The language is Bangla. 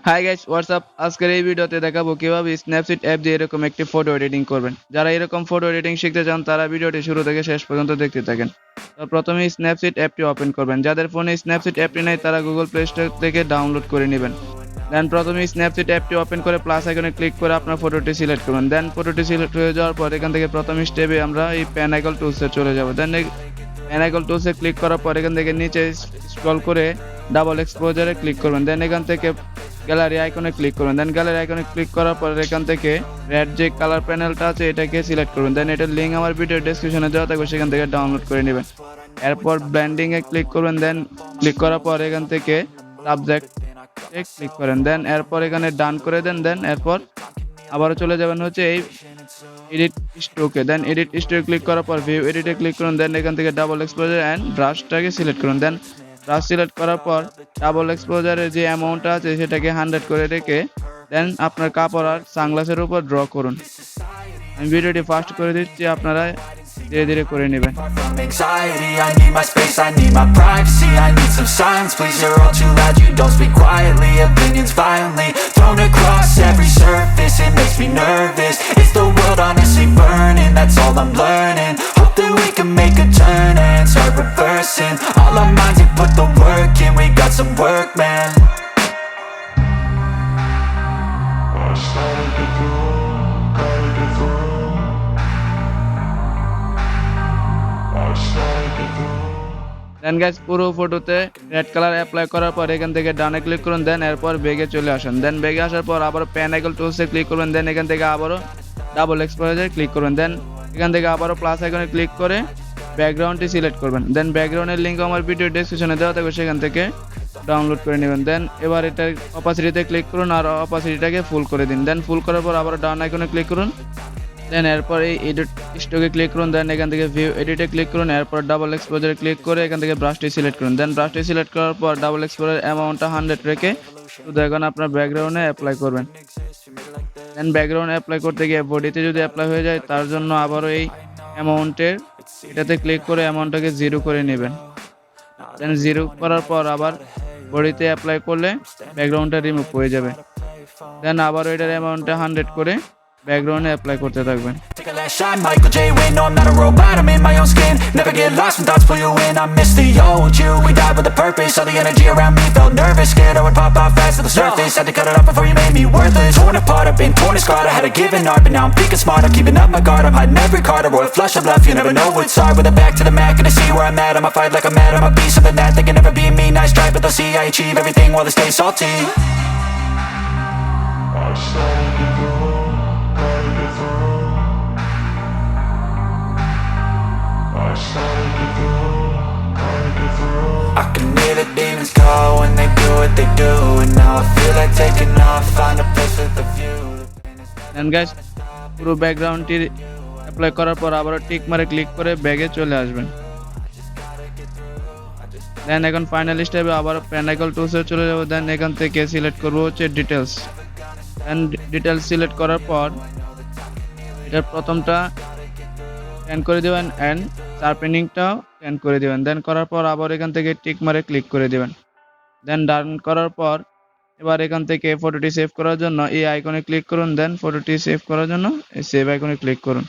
হাই গাইস হোয়াটসঅ্যাপ, আজকের এই ভিডিওতে দেখাবো কিভাবে স্ন্যাপসিড অ্যাপ দিয়ে এরকম একটি ফটো এডিটিং করবেন। যারা এরকম ফটো এডিটিং শিখতে চান তারা ভিডিওটি শুরু থেকে শেষ পর্যন্ত দেখতে থাকেন। তো প্রথমে স্ন্যাপসিড অ্যাপটি ওপেন করবেন। যাদের ফোনে স্ন্যাপসিড অ্যাপটি নেই তারা গুগল প্লে স্টোর থেকে ডাউনলোড করে নেবেন। দেন প্রথমে স্ন্যাপসিড অ্যাপটি ওপেন করে প্লাস আইকনে ক্লিক করে আপনার ফটোটি সিলেক্ট করবেন। দেন ফটোটি সিলেক্ট হয়ে যাওয়ার পর এখান থেকে প্রথম স্টেপে আমরা এই প্যান আইকন টুলসে চলে যাব। দেন প্যান আইকন টুলসে ক্লিক করার পর এখান থেকে নিচে স্ক্রল করে ডাবল এক্সপোজারে ক্লিক করবেন। দেন এখান থেকে গ্যালারি আইকনে ক্লিক করবেন। দেন গ্যালারি আইকনে ক্লিক করার পর এখান থেকে রেড যে কালার প্যানেলটা আছে এটাকে সিলেক্ট করবেন। দেন এটার লিঙ্ক আমার ভিডিও ডেসক্রিপশনে দেওয়া থাকবে, সেখান থেকে ডাউনলোড করে নেবেন। এরপর ব্লেন্ডিং এ ক্লিক করবেন। দেন ক্লিক করার পর এখান থেকে সাবজেক্ট ক্লিক করেন। দেন এরপর এখানে ডান করে দেন। দেন এরপর আবারও চলে যাবেন হচ্ছে এই এডিট স্ট্রোকে। দেন এডিট স্ট্রোকে ক্লিক করার পর ভিউ এডিটে ক্লিক করুন। দেন এখান থেকে ডাবল এক্সপোজার অ্যান্ড ব্রাশটাকে সিলেক্ট করুন। দেন ব্রাশ সিলেক্ট করার পর ডাবল এক্সপোজারের যে অ্যামাউন্টটা আছে সেটাকে 100 করে রেখে দেন আপনার কাপড় আর সানগ্লাসের উপর ড্র করুন। আমি ভিডিওটি ফাস্ট করে দিচ্ছি, আপনারা ধীরে ধীরে করে নেবেন। Anxiety, I need my space, I need my privacy, I need some silence, please, you're all too loud, you don't speak quietly, opinions violently thrown across every surface, it makes me nervous, is the world honestly burning, that's all I'm learning, hope that we can make a turn and start reversing, all our minds and put the work in, we got some work, man. Then guys পুরো ফটোতে রেড কালার অ্যাপ্লাই করার পর এখান থেকে ডানে ক্লিক করুন। দেন এরপর ব্যাগে চলে আসুন। দেন ব্যাগে আসার পর আবার প্যান আইকন টুলসে ক্লিক করবেন। দেন এখান থেকে আবারও ডাবল এক্সপোজারে ক্লিক করবেন। দেন এখান থেকে আবারও প্লাস আইকনে ক্লিক করে ব্যাকগ্রাউন্ডটি সিলেক্ট করবেন। দেন ব্যাকগ্রাউন্ডের লিঙ্ক আমার ভিডিও ডেসক্রিপশনে দেওয়া থাকবে, সেখান থেকে ডাউনলোড করে নেবেন। দেন এবার এটা অপাসিটিতে ক্লিক করুন আর অপাসিটিটাকে ফুল করে দিন। দেন ফুল করার পর আবার ডান আইকনে ক্লিক করুন। দেন এরপর এই এডিট স্ট্রোকে ক্লিক করুন। দেন এখান থেকে ভিউ এডিটে ক্লিক করুন। এরপর ডাবল এক্সপোজারে ক্লিক করে এখান থেকে ব্রাশটি সিলেক্ট করুন। দেন ব্রাশটি সিলেক্ট করার পর ডাবল এক্সপোজার অ্যামাউন্টটা 100 রেখে শুধু এখন আপনার ব্যাকগ্রাউন্ডে অ্যাপ্লাই করবেন। দেন ব্যাকগ্রাউন্ড অ্যাপ্লাই করতে গিয়ে বডিতে যদি অ্যাপ্লাই হয়ে যায় তার জন্য আবারও এই অ্যামাউন্টের এটাতে ক্লিক করে অ্যামাউন্টটাকে 0 করে নেবেন। দেন 0 করার পর আবার বডিতে অ্যাপ্লাই করলে ব্যাকগ্রাউন্ডটা রিমুভ হয়ে যাবে। দেন আবারও এটার অ্যামাউন্টটা 100 করে ব্যাকগ্রাউন্ডে অ্যাপ্লাই করতে থাকবেন। Take a last shot, Michael J. Win. No, I'm not a robot, I'm in my own skin. Never get lost when thoughts pull you in. I miss the old you, we died with a purpose. All the energy around me felt nervous, scared I would pop off fast to the surface. Had to cut it off before you made me worthless. Torn apart, I've been torn and scarred. I had a given art, but now I'm thinking smart. I'm keeping up my guard, I'm hiding every card. A royal flush of love, you never know what's hard. With a back to the mat, gonna see where I'm at. I'ma fight like I'm mad, I'ma be something that they can never be me. Nice try, but they'll see I achieve everything while they stay salty. I can hear the demons call when they do what they do, and now I feel like taking off, find a place with a view. Then guys পুরো ব্যাকগ্রাউন্ডটি অ্যাপ্লাই করার পর আবারও টিক মারে ক্লিক করে ব্যাগে চলে আসবেন। দেন এখন ফাইনাল স্টেপে আবার প্যান আইকন টুলসে চলে যাব। দেন এখান থেকে সিলেক্ট করব হচ্ছে ডিটেলস। দেন ডিটেলস সিলেক্ট করার পর এটার প্রথমটা স্ক্যান করে দেবেন অ্যান্ড শার্পেনিংটাও স্ক্যান করে দেবেন। দেন করার পর আবার এখান থেকে টিক মারে ক্লিক করে দেবেন। দেন ডান করার পর এবার এখান থেকে ফটোটি সেভ করার জন্য এই আইকনে ক্লিক করুন। দেন ফটোটি সেভ করার জন্য এই সেভ আইকনে ক্লিক করুন।